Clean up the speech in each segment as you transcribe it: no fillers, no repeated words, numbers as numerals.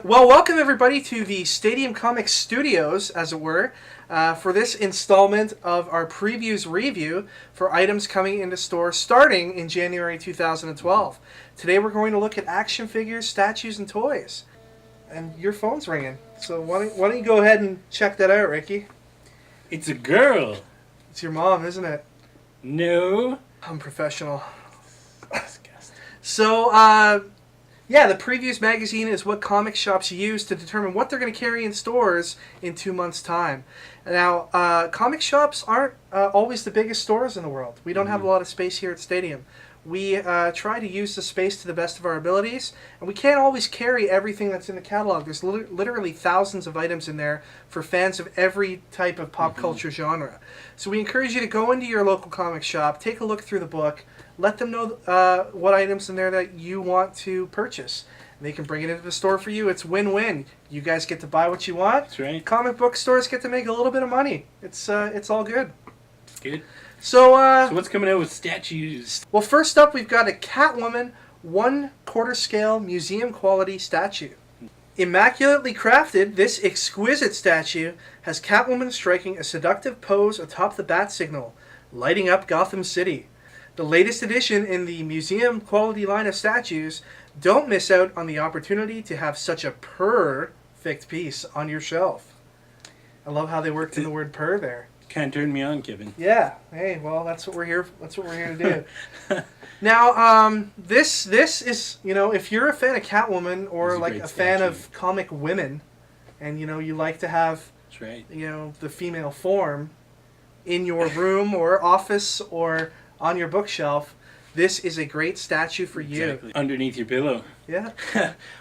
Well, welcome everybody to the Stadium Comics Studios, as it were, for this installment of our previews review for items coming into stores starting in January 2012. Today we're going to look at action figures, statues, and toys. And your phone's ringing, so why don't you go ahead and check that out, Ricky? It's a girl. It's your mom, isn't it? No. I'm professional. Disgusting. So, yeah, the Previews magazine is what comic shops use to determine what they're going to carry in stores in 2 months' time. Now, comic shops aren't always the biggest stores in the world. We don't have a lot of space here at Stadium. We try to use the space to the best of our abilities, and we can't always carry everything that's in the catalog. There's literally thousands of items in there for fans of every type of pop culture genre. So we encourage you to go into your local comic shop, take a look through the book, let them know what items in there that you want to purchase. And they can bring it into the store for you. It's win-win. You guys get to buy what you want. That's right. Comic book stores get to make a little bit of money. It's all good. It's good. So what's coming out with statues? Well, first up, we've got a Catwoman 1/4 scale museum quality statue. Immaculately crafted, this exquisite statue has Catwoman striking a seductive pose atop the bat signal, lighting up Gotham City. The latest addition in the museum quality line of statues. Don't miss out on the opportunity to have such a perfect piece on your shelf. I love how they worked in the word "purr" there. Kind of turned me on, Kevin. Yeah. Hey, well, that's what we're here. That's what we're here to do. Now, this is, if you're a fan of Catwoman or like a fan of comic women, and you like to have, that's right, the female form in your room or office or on your bookshelf, this is a great statue for you. Exactly. Underneath your pillow. Yeah.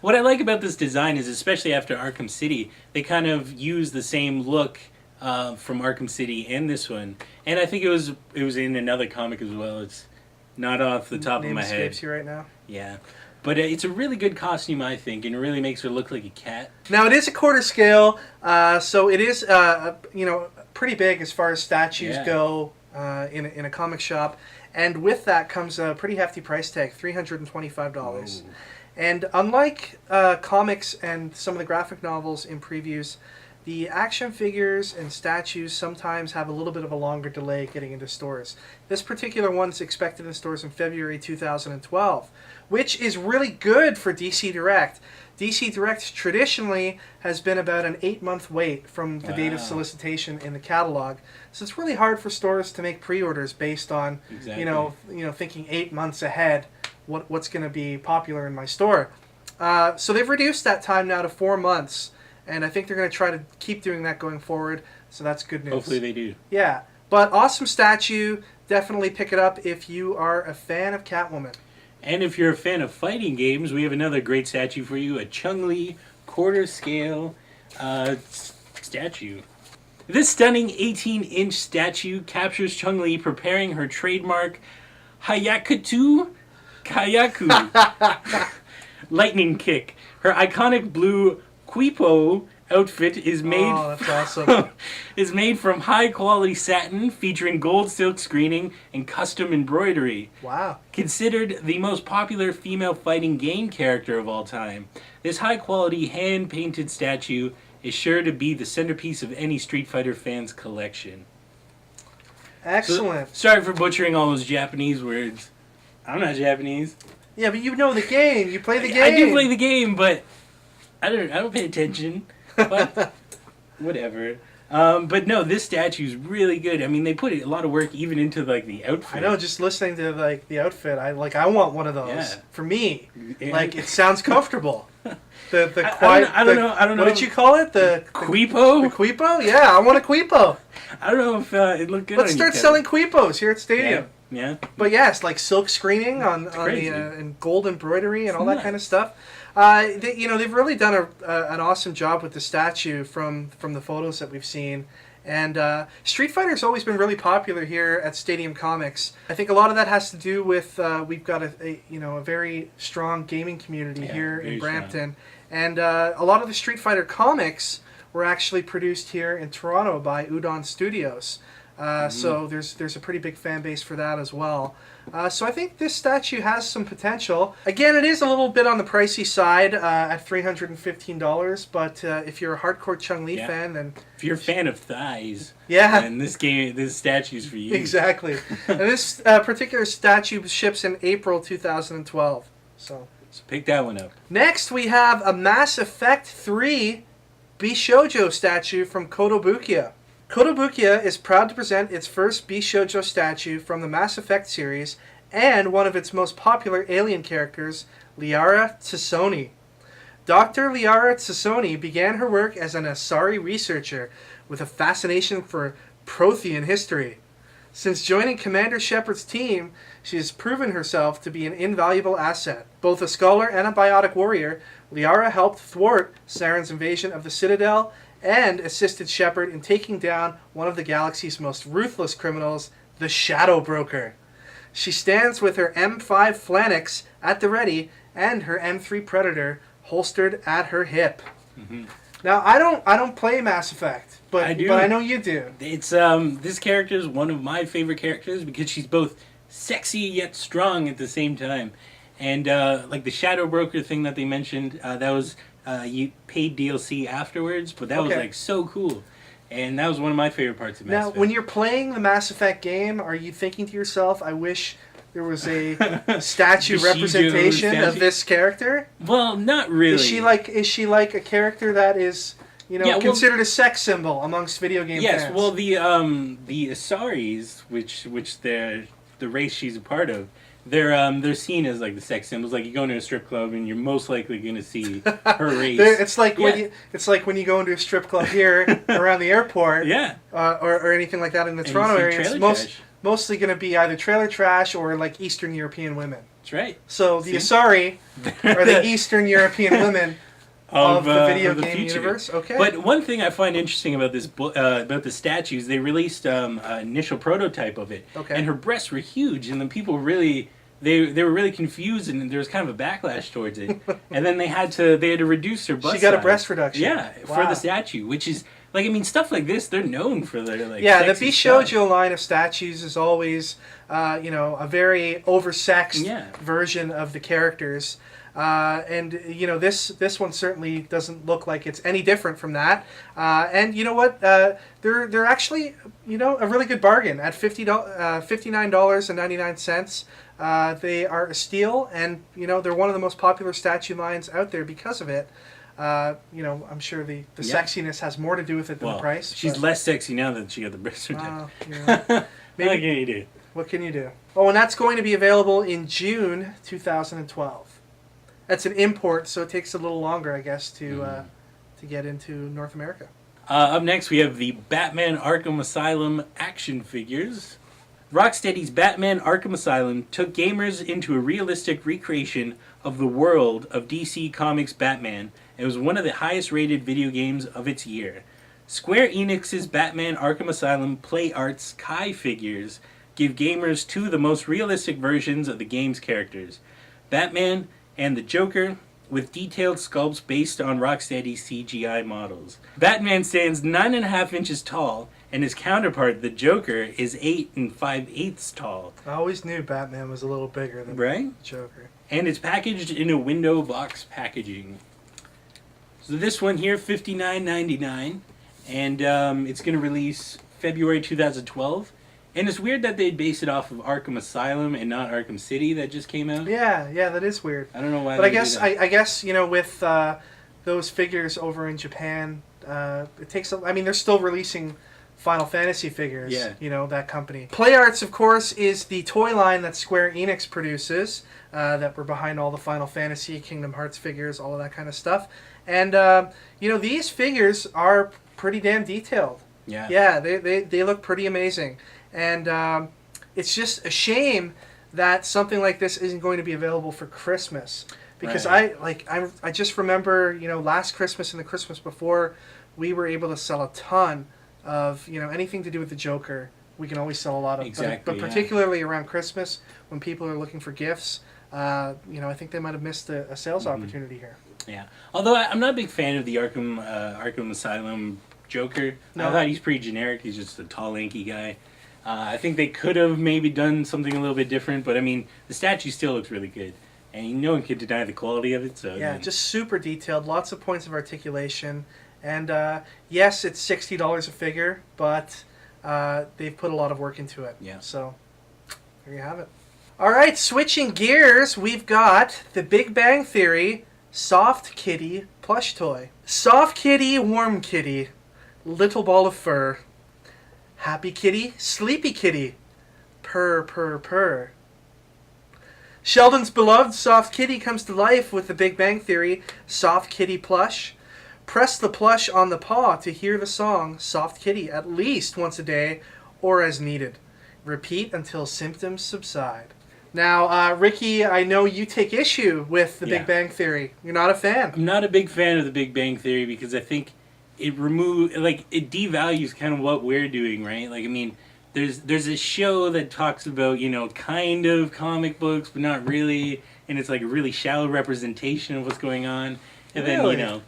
What I like about this design is, especially after Arkham City, they kind of use the same look from Arkham City and this one, and I think it was in another comic as well. It's not off the top of my head. Name escapes you right now. Yeah, but it's a really good costume, I think, and it really makes her look like a cat. Now it is a 1/4 scale, so it is pretty big as far as statues go in a comic shop, and with that comes a pretty hefty price tag, $325. Whoa. And unlike comics and some of the graphic novels in previews, the action figures and statues sometimes have a little bit of a longer delay getting into stores. This particular one is expected in stores in February 2012, which is really good for DC Direct. DC Direct traditionally has been about an 8-month wait from the date of solicitation in the catalog. So it's really hard for stores to make pre-orders based on, thinking 8 months ahead what's going to be popular in my store. So they've reduced that time now to 4 months. And I think they're going to try to keep doing that going forward, so that's good news. Hopefully they do. Yeah, but awesome statue. Definitely pick it up if you are a fan of Catwoman. And if you're a fan of fighting games, we have another great statue for you, a ChunLi 1/4 scale statue. This stunning 18-inch statue captures ChunLi preparing her trademark Hayakatu Kayaku lightning kick. Her iconic blue Quipo outfit is made that's awesome. is made from high quality satin featuring gold silk screening and custom embroidery. Wow. Considered the most popular female fighting game character of all time, this high quality hand painted statue is sure to be the centerpiece of any Street Fighter fan's collection. Excellent. So, sorry for butchering all those Japanese words. I'm not Japanese. Yeah, but you know the game. You play the game. I do play the game, but I don't pay attention, but whatever. But no, this statue is really good. I mean, they put a lot of work even into the outfit. I know, just listening to the outfit, I want one of those for me. Yeah. It sounds comfortable. The quiet. I don't know. What did you call it? The Quipo? The Quipo? Yeah, I want a Quipo. I don't know if it looked good. Let's start selling Quipos here at Stadium. Yeah. But yes, silk screening on the and gold embroidery and all that kind of stuff. They've really done an awesome job with the statue from the photos that we've seen. And Street Fighter's always been really popular here at Stadium Comics. I think a lot of that has to do with we've got a very strong gaming community here in Brampton. And a lot of the Street Fighter comics were actually produced here in Toronto by Udon Studios. So there's a pretty big fan base for that as well. So I think this statue has some potential. Again, it is a little bit on the pricey side at $315, but if you're a hardcore Chun-Li fan, then if you're a fan of thighs, then this statue's for you. Exactly. And this particular statue ships in April 2012. So pick that one up. Next, we have a Mass Effect 3 Bishoujo statue from Kotobukiya. Kotobukiya is proud to present its first Bishoujo statue from the Mass Effect series and one of its most popular alien characters, Liara Tsusoni. Dr. Liara Tsusoni began her work as an Asari researcher with a fascination for Prothean history. Since joining Commander Shepard's team, she has proven herself to be an invaluable asset. Both a scholar and a biotic warrior, Liara helped thwart Saren's invasion of the Citadel and assisted Shepard in taking down one of the galaxy's most ruthless criminals, the Shadow Broker. She stands with her M5 Phalanx at the ready and her M3 Predator holstered at her hip. Mm-hmm. Now, I don't play Mass Effect, but I know you do. It's this character is one of my favorite characters because she's both sexy yet strong at the same time. And like the Shadow Broker thing that they mentioned, that was you paid DLC afterwards, but that was like so cool. And that was one of my favorite parts of Mass Effect. Now, when you're playing the Mass Effect game, are you thinking to yourself, I wish there was a statue representation of this character? Well, not really. Is she like a character that is, considered a sex symbol amongst video game fans? Yes, well the Asaris, which they're the race she's a part of, they're seen as like the sex symbols. Like you go into a strip club and you're most likely going to see her race. It's like when you go into a strip club here around the airport, or anything like that in the Toronto area. It's mostly going to be either trailer trash or like Eastern European women. That's right. So the Asari are the Eastern European women of the video game universe. Okay. But one thing I find interesting about this about the statues, they released an initial prototype of it, and her breasts were huge, and then people really. They were really confused, and there was kind of a backlash towards it. And then they had to reduce her bust size. She got a breast reduction. Yeah, for the statue, which is like, I mean, stuff like this, they're known for their like. Yeah, the Bishoujo line of statues is always, a very oversexed version of the characters. And this one certainly doesn't look like it's any different from that. And you know what? They're actually a really good bargain at $59.99. They are a steal, and they're one of the most popular statue lines out there because of it. I'm sure the sexiness has more to do with it than the price. She's less sexy now that she got the breast reduction. Maybe, what can you do? What can you do? Oh, and that's going to be available in June 2012. That's an import, so it takes a little longer, I guess, to get into North America. Up next, we have the Batman Arkham Asylum action figures. Rocksteady's Batman Arkham Asylum took gamers into a realistic recreation of the world of DC Comics Batman, and was one of the highest rated video games of its year. Square Enix's Batman Arkham Asylum Play Arts Kai figures give gamers two of the most realistic versions of the game's characters, Batman and the Joker, with detailed sculpts based on Rocksteady's CGI models. Batman stands 9.5 inches tall, and his counterpart, the Joker, is 8 5/8 tall. I always knew Batman was a little bigger than the Joker. And it's packaged in a window box packaging. So this one here, $59.99, and it's going to release February 2012. And it's weird that they base it off of Arkham Asylum and not Arkham City that just came out. Yeah, that is weird. I don't know why. But I guess with those figures over in Japan, it takes. They're still releasing Final Fantasy figures. Yeah. That company. Play Arts, of course, is the toy line that Square Enix produces. That were behind all the Final Fantasy, Kingdom Hearts figures, all of that kind of stuff. And these figures are pretty damn detailed. Yeah. Yeah, they look pretty amazing. And it's just a shame that something like this isn't going to be available for Christmas, because I just remember last Christmas and the Christmas before, we were able to sell a ton of anything to do with the Joker. We can always sell a lot of, but particularly around Christmas when people are looking for gifts, I think they might have missed a sales opportunity here. Yeah, although I'm not a big fan of the Arkham Asylum Joker. No. I thought he's pretty generic. He's just a tall, lanky guy. I think they could have maybe done something a little bit different, but I mean, the statue still looks really good. And no one could deny the quality of it. So Yeah, I mean, just super detailed, lots of points of articulation. And yes, it's $60 a figure, but they've put a lot of work into it. Yeah. So there you have it. All right, switching gears, we've got the Big Bang Theory Soft Kitty plush toy. Soft kitty, warm kitty, little ball of fur. Happy kitty, sleepy kitty, purr, purr, purr. Sheldon's beloved Soft Kitty comes to life with the Big Bang Theory Soft Kitty plush. Press the plush on the paw to hear the song Soft Kitty at least once a day or as needed. Repeat until symptoms subside. Now, Ricky, I know you take issue with the Big Bang Theory. You're not a fan. I'm not a big fan of the Big Bang Theory because I think it devalues kind of what we're doing, right? Like, I mean, there's a show that talks about, kind of comic books, but not really, and it's like a really shallow representation of what's going on. And Really? then,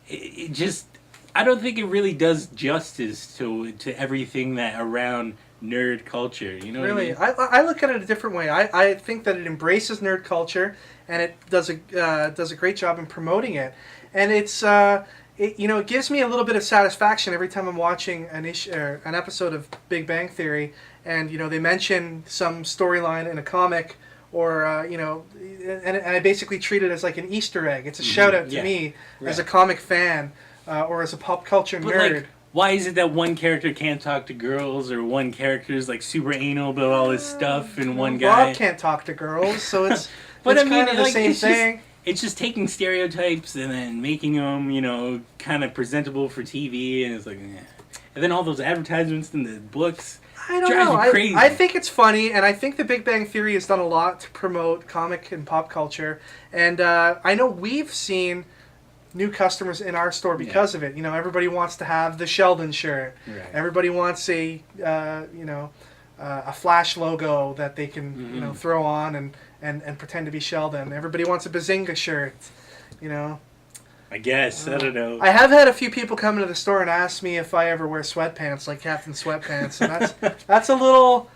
it just, I don't think it really does justice to everything that around nerd culture, you know Really, what I mean? I look at it a different way. I think that it embraces nerd culture, and it does a great job in promoting it. And it gives me a little bit of satisfaction every time I'm watching an episode of Big Bang Theory, and they mention some storyline in a comic, or and I basically treat it as like an Easter egg. It's a shout out to me as a comic fan or as a pop culture nerd. Like, why is it that one character can't talk to girls, or one character is like super anal about all this stuff, and one guy Rob can't talk to girls, so it's but it's I mean, kind of the same thing. It's just taking stereotypes and then making them, kind of presentable for TV, and it's like, eh. And then all those advertisements in the books. I don't drives know. me crazy. I think it's funny, and I think the Big Bang Theory has done a lot to promote comic and pop culture. And I know we've seen new customers in our store because of it. Everybody wants to have the Sheldon shirt. Right. Everybody wants a Flash logo that they can throw on and pretend to be Sheldon. Everybody wants a Bazinga shirt. I guess. I don't know. I have had a few people come into the store and ask me if I ever wear sweatpants, like Captain Sweatpants, and that's a little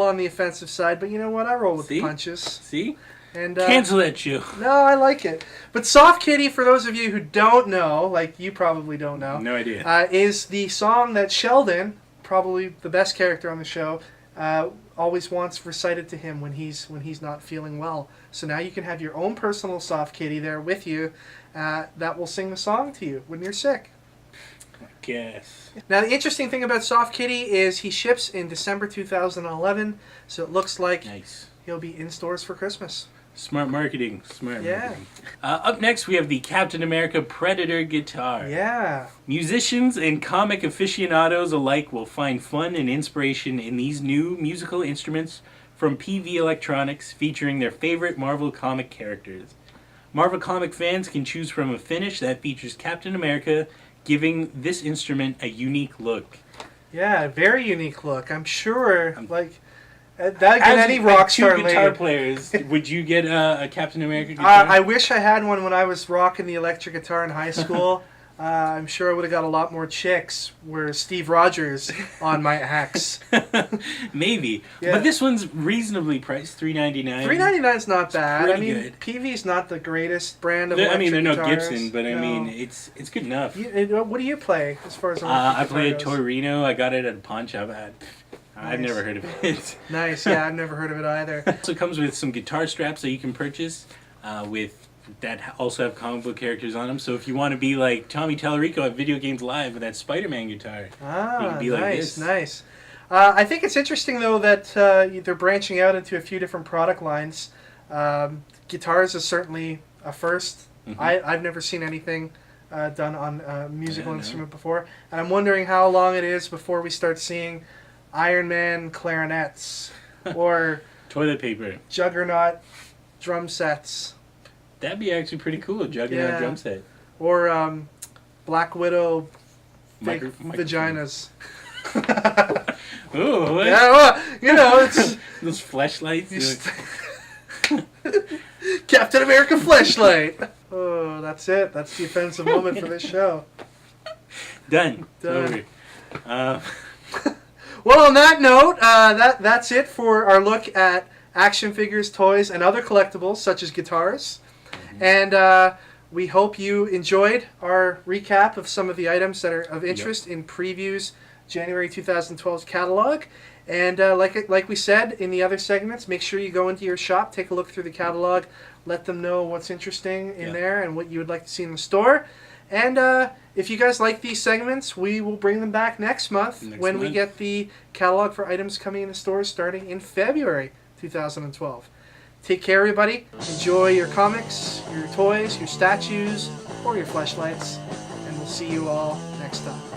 on the offensive side. But you know what? I roll with the punches. See? And cancel that shoe. No, I like it. But Soft Kitty, for those of you who don't know, like you probably don't know, No idea. is the song that Sheldon, probably the best character on the show, always wants recited to him when he's not feeling well. So now you can have your own personal Soft Kitty there with you that will sing the song to you when you're sick. I guess. Now the interesting thing about Soft Kitty is he ships in December 2011, so it looks like he'll be in stores for Christmas. Smart marketing. Marketing. Up next, we have the Captain America Predator guitar. Yeah. Musicians and comic aficionados alike will find fun and inspiration in these new musical instruments from Peavy Electronics, featuring their favorite Marvel comic characters. Marvel comic fans can choose from a finish that features Captain America, giving this instrument a unique look. Yeah, very unique look. I'm sure, that can any rock star two guitar players, would you get a Captain America guitar? I wish I had one when I was rocking the electric guitar in high school. I'm sure I would have got a lot more chicks were Steve Rogers on my axe. Maybe. Yeah. But this one's reasonably priced, $3.99. $3.99 is not bad. Pretty good. Peavy's not the greatest brand of electric they're no guitars. Gibson, but it's good enough. What do you play as far as I play a guitar goes? Torino. I got it at a pawn shop. I've never heard of it. Nice. Yeah, I've never heard of it either. It also comes with some guitar straps that you can purchase that also have comic book characters on them. So if you want to be like Tommy Tallarico at Video Games Live with that Spider-Man guitar, you can be like this. Nice. I think it's interesting, though, that they're branching out into a few different product lines. Guitars is certainly a first. Mm-hmm. I've never seen anything done on a musical instrument before. And I'm wondering how long it is before we start seeing Iron Man clarinets or toilet paper, Juggernaut drum sets. That'd be actually pretty cool, a Juggernaut drum set. Or Black Widow vaginas. Ooh, what? Yeah, well, it's those fleshlights. Captain America fleshlight. Oh, that's it. That's the offensive moment for this show. Done. It's Done. over. Well, on that note, that's it for our look at action figures, toys, and other collectibles such as guitars. And we hope you enjoyed our recap of some of the items that are of interest in Preview's January 2012 catalog. And like we said in the other segments, make sure you go into your shop, take a look through the catalog, let them know what's interesting in there and what you would like to see in the store. And if you guys like these segments, we will bring them back next month when we get the catalog for items coming in the stores starting in February 2012. Take care, everybody. Enjoy your comics, your toys, your statues, or your fleshlights. And we'll see you all next time.